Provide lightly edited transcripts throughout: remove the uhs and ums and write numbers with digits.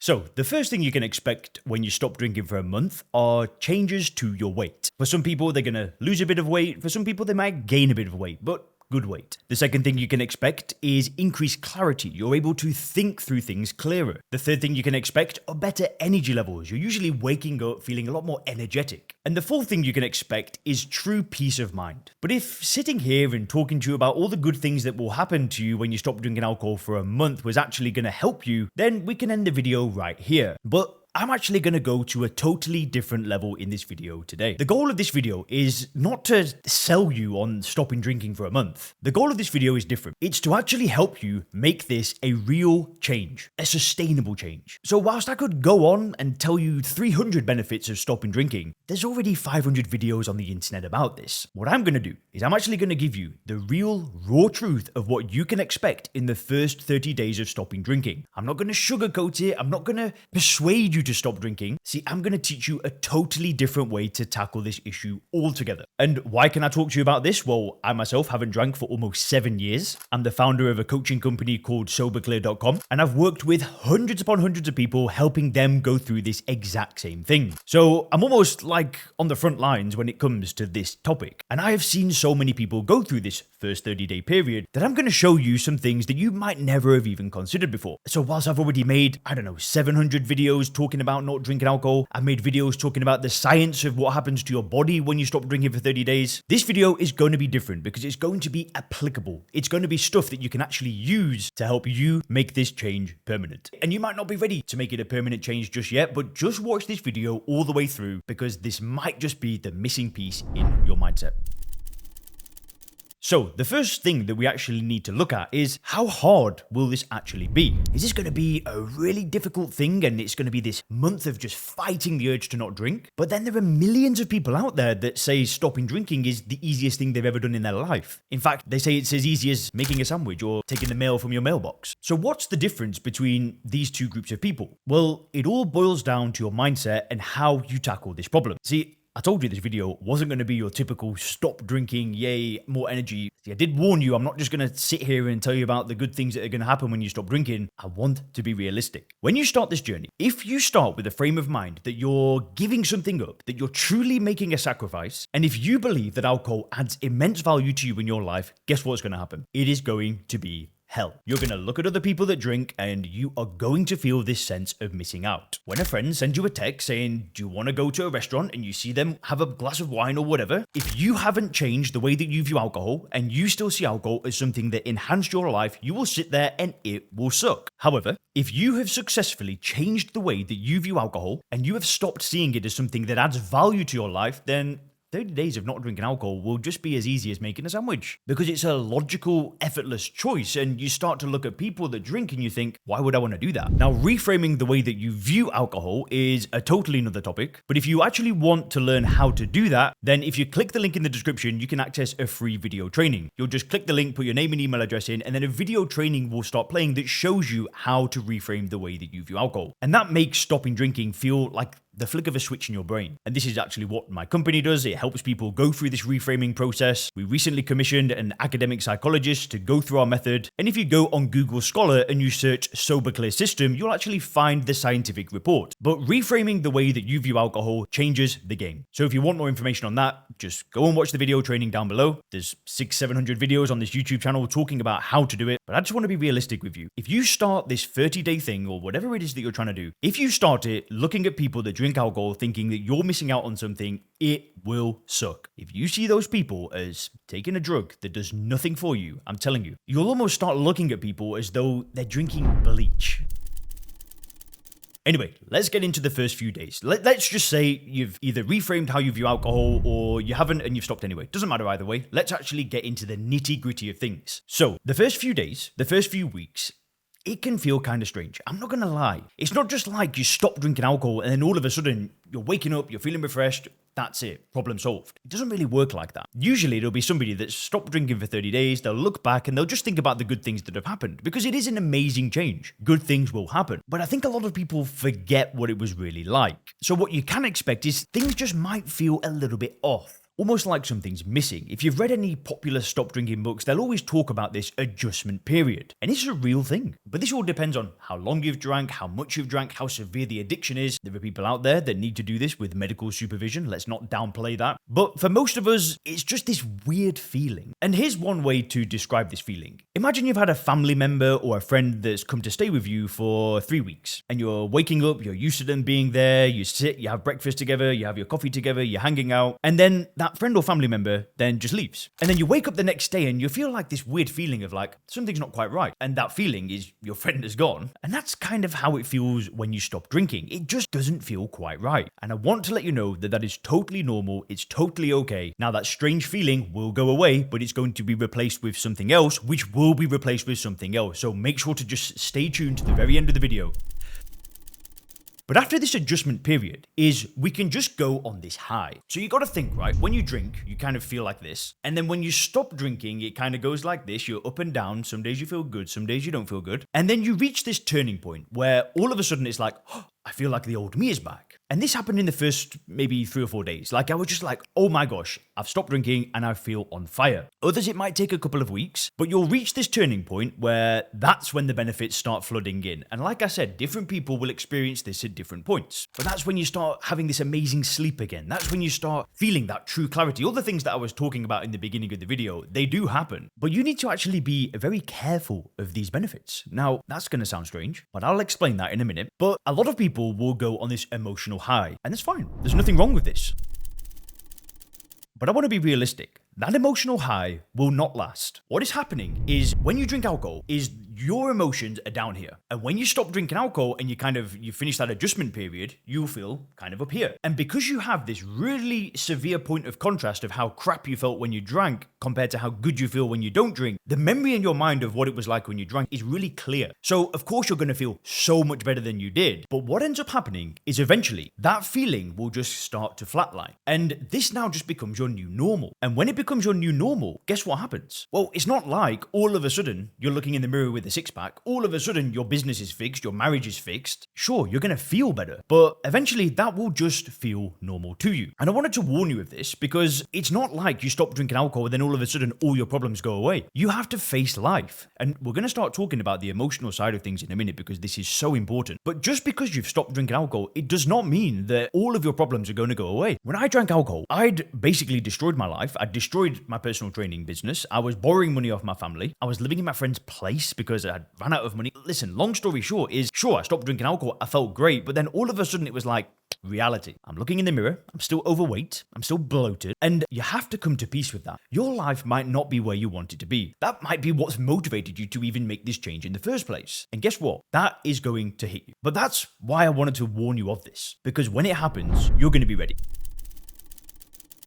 So, the first thing you can expect when you stop drinking for a month are changes to your weight. For some people, they're gonna lose a bit of weight. For some people, they might gain a bit of weight, but good weight. The second thing you can expect is increased clarity. You're able to think through things clearer. The third thing you can expect are better energy levels. You're usually waking up feeling a lot more energetic. And the fourth thing you can expect is true peace of mind. But if sitting here and talking to you about all the good things that will happen to you when you stop drinking alcohol for a month was actually going to help you, then we can end the video right here. But I'm actually going to go to a totally different level in this video today. The goal of this video is not to sell you on stopping drinking for a month. The goal of this video is different. It's to actually help you make this a real change, a sustainable change. So whilst I could go on and tell you 300 benefits of stopping drinking, there's already 500 videos on the internet about this. What I'm going to do is I'm actually going to give you the real raw truth of what you can expect in the first 30 days of stopping drinking. I'm not going to sugarcoat it. I'm not going to persuade you to stop drinking. See, I'm going to teach you a totally different way to tackle this issue altogether. And why can I talk to you about this? Well, I myself haven't drank for almost 7 years. I'm the founder of a coaching company called soberclear.com, and I've worked with hundreds upon hundreds of people helping them go through this exact same thing. So I'm almost like on the front lines when it comes to this topic. And I have seen so many people go through this first 30-day period that I'm going to show you some things that you might never have even considered before. So whilst I've already made, 700 videos talking about not drinking alcohol, I've made videos talking about the science of what happens to your body when you stop drinking for 30 days. This video is going to be different because it's going to be applicable. It's going to be stuff that you can actually use to help you make this change permanent. And you might not be ready to make it a permanent change just yet, but just watch this video all the way through because this might just be the missing piece in your mindset. So the first thing that we actually need to look at is how hard will this actually be? Is this going to be a really difficult thing and it's going to be this month of just fighting the urge to not drink? But then there are millions of people out there that say stopping drinking is the easiest thing they've ever done in their life. In fact, they say it's as easy as making a sandwich or taking the mail from your mailbox. So what's the difference between these two groups of people? Well, it all boils down to your mindset and how you tackle this problem. See, I told you this video wasn't going to be your typical stop drinking, yay, more energy. See, I did warn you, I'm not just going to sit here and tell you about the good things that are going to happen when you stop drinking. I want to be realistic. When you start this journey, if you start with a frame of mind that you're giving something up, that you're truly making a sacrifice, and if you believe that alcohol adds immense value to you in your life, guess what's going to happen? It is going to be hell. You're going to look at other people that drink and you are going to feel this sense of missing out. When a friend sends you a text saying, do you want to go to a restaurant, and you see them have a glass of wine or whatever, if you haven't changed the way that you view alcohol and you still see alcohol as something that enhanced your life, you will sit there and it will suck. However, if you have successfully changed the way that you view alcohol and you have stopped seeing it as something that adds value to your life, then 30 days of not drinking alcohol will just be as easy as making a sandwich because it's a logical, effortless choice. And you start to look at people that drink and you think, why would I want to do that? Now, reframing the way that you view alcohol is a totally another topic. But if you actually want to learn how to do that, then if you click the link in the description, you can access a free video training. You'll just click the link, put your name and email address in, and then a video training will start playing that shows you how to reframe the way that you view alcohol. And that makes stopping drinking feel like the flick of a switch in your brain. And this is actually what my company does. It helps people go through this reframing process. We recently commissioned an academic psychologist to go through our method. And if you go on Google Scholar and you search Sober Clear System, you'll actually find the scientific report. But reframing the way that you view alcohol changes the game. So if you want more information on that, just go and watch the video training down below. There's 600-700 videos on this YouTube channel talking about how to do it. But I just want to be realistic with you. If you start this 30-day thing or whatever it is that you're trying to do, if you start it looking at people that drink alcohol thinking that you're missing out on something, it will suck. If you see those people as taking a drug that does nothing for you, I'm telling you, you'll almost start looking at people as though they're drinking bleach. Anyway, let's get into the first few days. Let's just say you've either reframed how you view alcohol or you haven't and you've stopped anyway. Doesn't matter either way. Let's actually get into the nitty-gritty of things. So, the first few days, the first few weeks, it can feel kind of strange. I'm not going to lie. It's not just like you stop drinking alcohol and then all of a sudden you're waking up, you're feeling refreshed, that's it, problem solved. It doesn't really work like that. Usually it'll be somebody that's stopped drinking for 30 days, they'll look back and they'll just think about the good things that have happened because it is an amazing change. Good things will happen. But I think a lot of people forget what it was really like. So what you can expect is things just might feel a little bit off. almost like something's missing. If you've read any popular stop drinking books, they'll always talk about this adjustment period. And it's a real thing. But this all depends on how long you've drank, how much you've drank, how severe the addiction is. There are people out there that need to do this with medical supervision. Let's not downplay that. But for most of us, it's just this weird feeling. And here's one way to describe this feeling. Imagine you've had a family member or a friend that's come to stay with you for 3 weeks. And you're waking up, you're used to them being there, you sit, you have breakfast together, you have your coffee together, you're hanging out. And then that friend or family member then just leaves. And then you wake up the next day and you feel like this weird feeling of like, something's not quite right. And that feeling is your friend is gone. And that's kind of how it feels when you stop drinking. It just doesn't feel quite right. And I want to let you know that that is totally normal. It's totally okay. Now that strange feeling will go away, but it's going to be replaced with something else, which will be replaced with something else. So make sure to just stay tuned to the very end of the video. But after this adjustment period is we can just go on this high. So you got to think, right? When you drink, you kind of feel like this. And then when you stop drinking, it kind of goes like this. You're up and down. Some days you feel good. Some days you don't feel good. And then you reach this turning point where all of a sudden it's like, oh, I feel like the old me is back. And this happened in the first maybe 3 or 4 days. Like I was just like, oh my gosh, I've stopped drinking and I feel on fire. Others, it might take a couple of weeks, but you'll reach this turning point where that's when the benefits start flooding in. And like I said, different people will experience this at different points. But that's when you start having this amazing sleep again. That's when you start feeling that true clarity. All the things that I was talking about in the beginning of the video, they do happen. But you need to actually be very careful of these benefits. Now, that's going to sound strange, but I'll explain that in a minute. But a lot of people will go on this emotional high, and that's fine. There's nothing wrong with this. But I want to be realistic. That emotional high will not last. What is happening is when you drink alcohol is your emotions are down here. And when you stop drinking alcohol and you finish that adjustment period, you'll feel kind of up here. And because you have this really severe point of contrast of how crap you felt when you drank compared to how good you feel when you don't drink, the memory in your mind of what it was like when you drank is really clear. So of course you're going to feel so much better than you did. But what ends up happening is eventually that feeling will just start to flatline. And this now just becomes your new normal. And when it becomes your new normal, guess what happens? Well, it's not like all of a sudden you're looking in the mirror with a six-pack, all of a sudden your business is fixed, your marriage is fixed. Sure, you're going to feel better, but eventually that will just feel normal to you. And I wanted to warn you of this because it's not like you stop drinking alcohol and then all of a sudden all your problems go away. You have to face life. And we're going to start talking about the emotional side of things in a minute because this is so important. But just because you've stopped drinking alcohol, it does not mean that all of your problems are going to go away. When I drank alcohol, I'd basically destroyed my life. I'd destroyed my personal training business. I was borrowing money off my family. I was living in my friend's place because I had ran out of money. Listen, long story short is, sure, I stopped drinking alcohol. I felt great, but then all of a sudden it was like, reality. I'm looking in the mirror. I'm still overweight. I'm still bloated. And you have to come to peace with that. Your life might not be where you want it to be. That might be what's motivated you to even make this change in the first place. And guess what? That is going to hit you. But that's why I wanted to warn you of this. Because when it happens, you're going to be ready.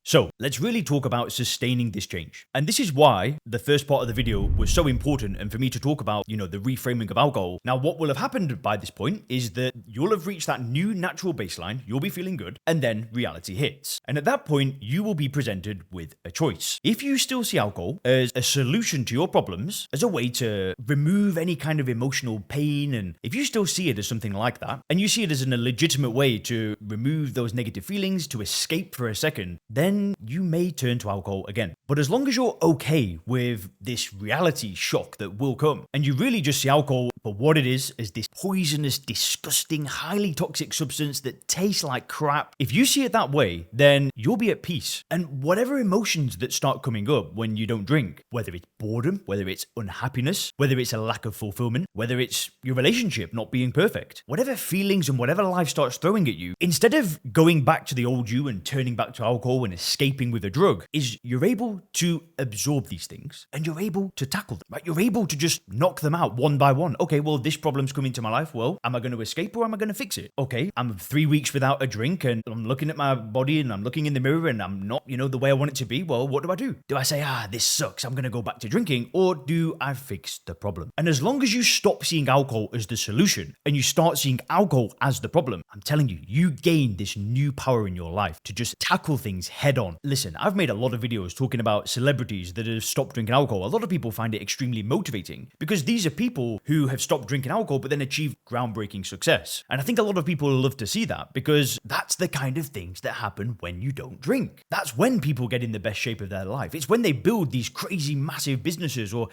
So let's really talk about sustaining this change. And this is why the first part of the video was so important and for me to talk about, the reframing of alcohol. Now, what will have happened by this point is that you'll have reached that new natural baseline, you'll be feeling good, and then reality hits. And at that point, you will be presented with a choice. If you still see alcohol as a solution to your problems, as a way to remove any kind of emotional pain, and if you still see it as something like that, and you see it as a legitimate way to remove those negative feelings, to escape for a second, then you may turn to alcohol again. But as long as you're okay with this reality shock that will come, and you really just see alcohol for what it is, as this poisonous, disgusting, highly toxic substance that tastes like crap, if you see it that way, then you'll be at peace. And whatever emotions that start coming up when you don't drink, whether it's boredom, whether it's unhappiness, whether it's a lack of fulfillment, whether it's your relationship not being perfect, whatever feelings and whatever life starts throwing at you, instead of going back to the old you and turning back to alcohol and escaping with a drug, is you're able to absorb these things and you're able to tackle them, right? You're able to just knock them out one by one. Okay, well, this problem's come into my life. Well, am I going to escape or am I going to fix it? Okay, I'm 3 weeks without a drink and I'm looking at my body and I'm looking in the mirror and I'm not, the way I want it to be. Well, what do? Do I say, this sucks, I'm going to go back to drinking, or do I fix the problem? And as long as you stop seeing alcohol as the solution and you start seeing alcohol as the problem, I'm telling you, you gain this new power in your life to just tackle things head on. Listen, I've made a lot of videos talking about celebrities that have stopped drinking alcohol. A lot of people find it extremely motivating because these are people who have have stopped drinking alcohol, but then achieved groundbreaking success. And I think a lot of people love to see that because that's the kind of things that happen when you don't drink. That's when people get in the best shape of their life. It's when they build these crazy, massive businesses or,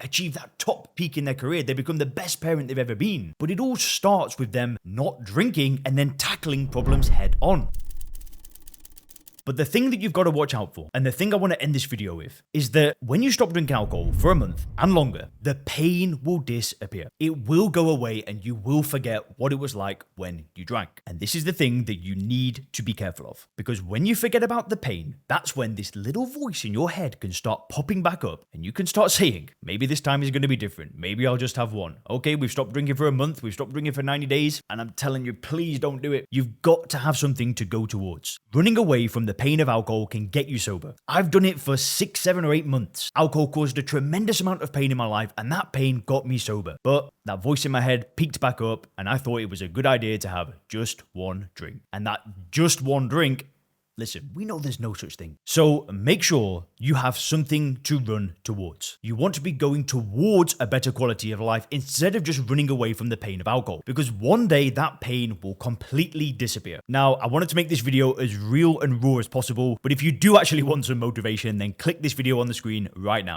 achieve that top peak in their career. They become the best parent they've ever been. But it all starts with them not drinking and then tackling problems head on. But the thing that you've got to watch out for, and the thing I want to end this video with, is that when you stop drinking alcohol for a month and longer, the pain will disappear. It will go away and you will forget what it was like when you drank. And this is the thing that you need to be careful of. Because when you forget about the pain, that's when this little voice in your head can start popping back up and you can start saying, maybe this time is going to be different. Maybe I'll just have one. Okay, we've stopped drinking for a month, we've stopped drinking for 90 days, and I'm telling you, please don't do it. You've got to have something to go towards. Running away from the pain of alcohol can get you sober. I've done it for 6, 7, or 8 months. Alcohol caused a tremendous amount of pain in my life, and that pain got me sober. But that voice in my head peaked back up, and I thought it was a good idea to have just one drink. And that just one drink, listen, we know there's no such thing. So make sure you have something to run towards. You want to be going towards a better quality of life instead of just running away from the pain of alcohol, because one day that pain will completely disappear. Now, I wanted to make this video as real and raw as possible, but if you do actually want some motivation, then click this video on the screen right now.